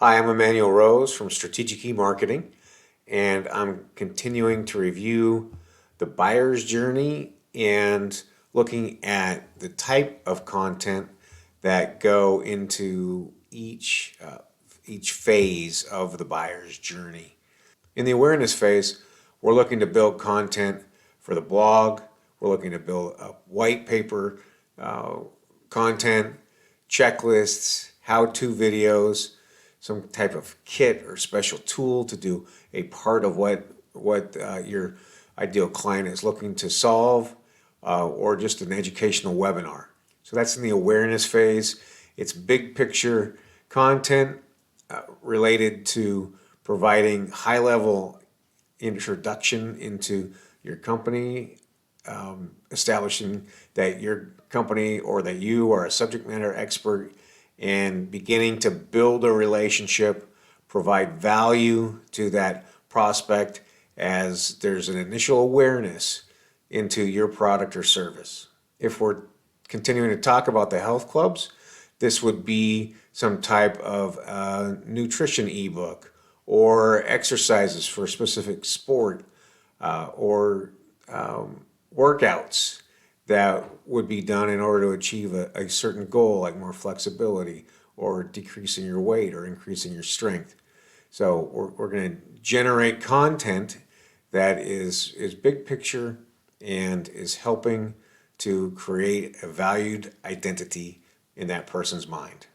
Hi, I'm Emmanuel Rose from Strategic E-Marketing, and I'm continuing to review the buyer's journey and looking at the type of content that go into each phase of the buyer's journey. In the awareness phase, we're looking to build content for the blog. We're looking to build a white paper uh, content, checklists, how-to videos, some type of kit or special tool to do a part of what your ideal client is looking to solve, or just an educational webinar. So that's in the awareness phase. It's big picture content related to providing high level introduction into your company, establishing that your company or that you are a subject matter expert, and beginning to build a relationship, provide value to that prospect as there's an initial awareness into your product or service. If we're continuing to talk about the health clubs, this would be some type of nutrition ebook or exercises for a specific sport, or workouts that would be done in order to achieve a certain goal, like more flexibility or decreasing your weight or increasing your strength. So we're going to generate content that is big picture and is helping to create a valued identity in that person's mind.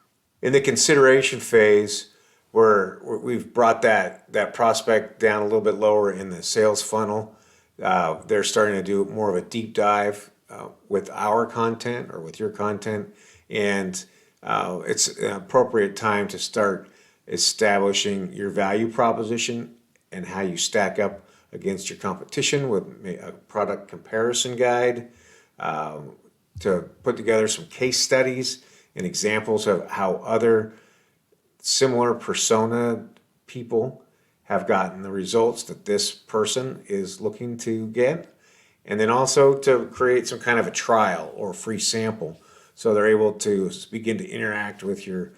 In the consideration phase, we've brought that prospect down a little bit lower in the sales funnel. They're starting to do more of a deep dive with our content or with your content, and it's an appropriate time to start establishing your value proposition and how you stack up against your competition with a product comparison guide, to put together some case studies and examples of how other similar persona people have gotten the results that this person is looking to get. And then also to create some kind of a trial or free sample so they're able to begin to interact with your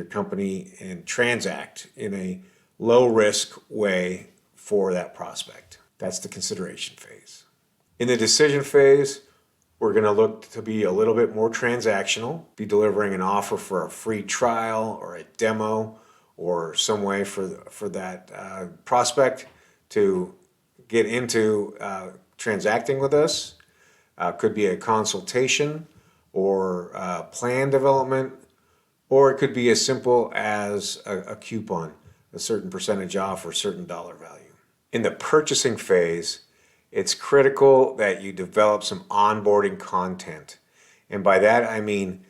company and transact in a low risk way for that prospect. That's the consideration phase. In the decision phase, we're going to look to be a little bit more transactional, be delivering an offer for a free trial or a demo or some way for that prospect to get into transacting with us. Could be a consultation or plan development, or it could be as simple as a coupon, a certain percentage off or a certain dollar value. In the purchasing phase, it's critical that you develop some onboarding content. And by that, I mean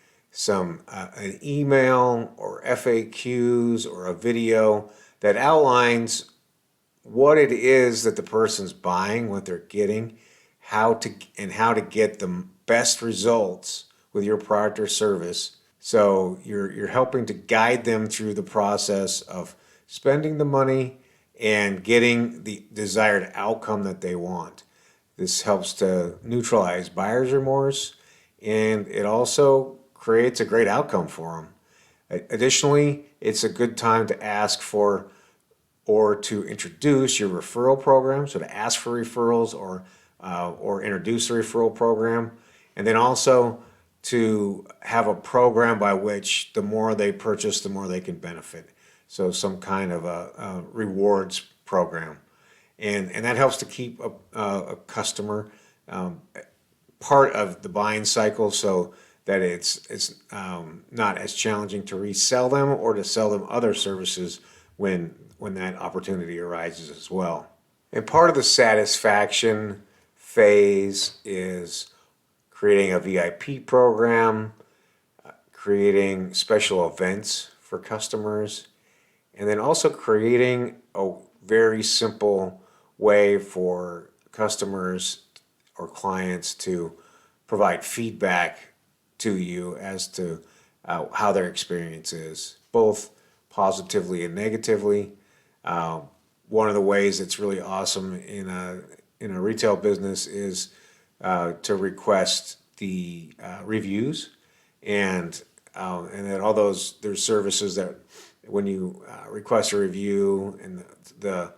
an email or FAQs or a video that outlines what it is that the person's buying, what they're getting, how to get the best results with your product or service. So you're helping to guide them through the process of spending the money and getting the desired outcome that they want. This helps to neutralize buyer's remorse, and it also creates a great outcome for them. Additionally, it's a good time to ask for or to introduce your referral program, so to ask for referrals or introduce a referral program, and then also to have a program by which the more they purchase, the more they can benefit. So some kind of a rewards program. And that helps to keep a customer part of the buying cycle so that it's not as challenging to resell them or to sell them other services when that opportunity arises as well. And part of the satisfaction phase is creating a VIP program, creating special events for customers, and then also creating a very simple way for customers or clients to provide feedback to you as to how their experience is, both positively and negatively. One of the ways that's really awesome in a retail business is to request the reviews, and that all there's services that when you request a review and the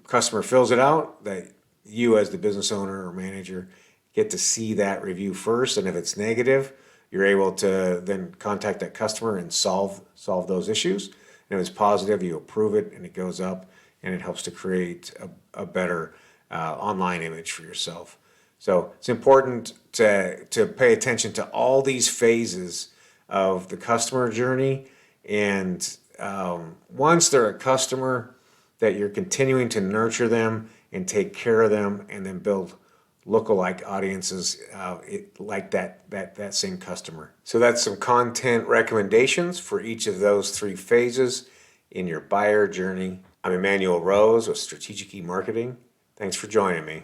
customer fills it out, that you as the business owner or manager get to see that review first, and if it's negative, you're able to then contact that customer and solve those issues. And if it's positive, you approve it and it goes up, and it helps to create a better online image for yourself. So it's important to pay attention to all these phases of the customer journey. And once they're a customer, that you're continuing to nurture them and take care of them, and then build lookalike audiences like that same customer. So that's some content recommendations for each of those three phases in your buyer journey. I'm Emmanuel Rose with Strategic E-Marketing. Thanks for joining me.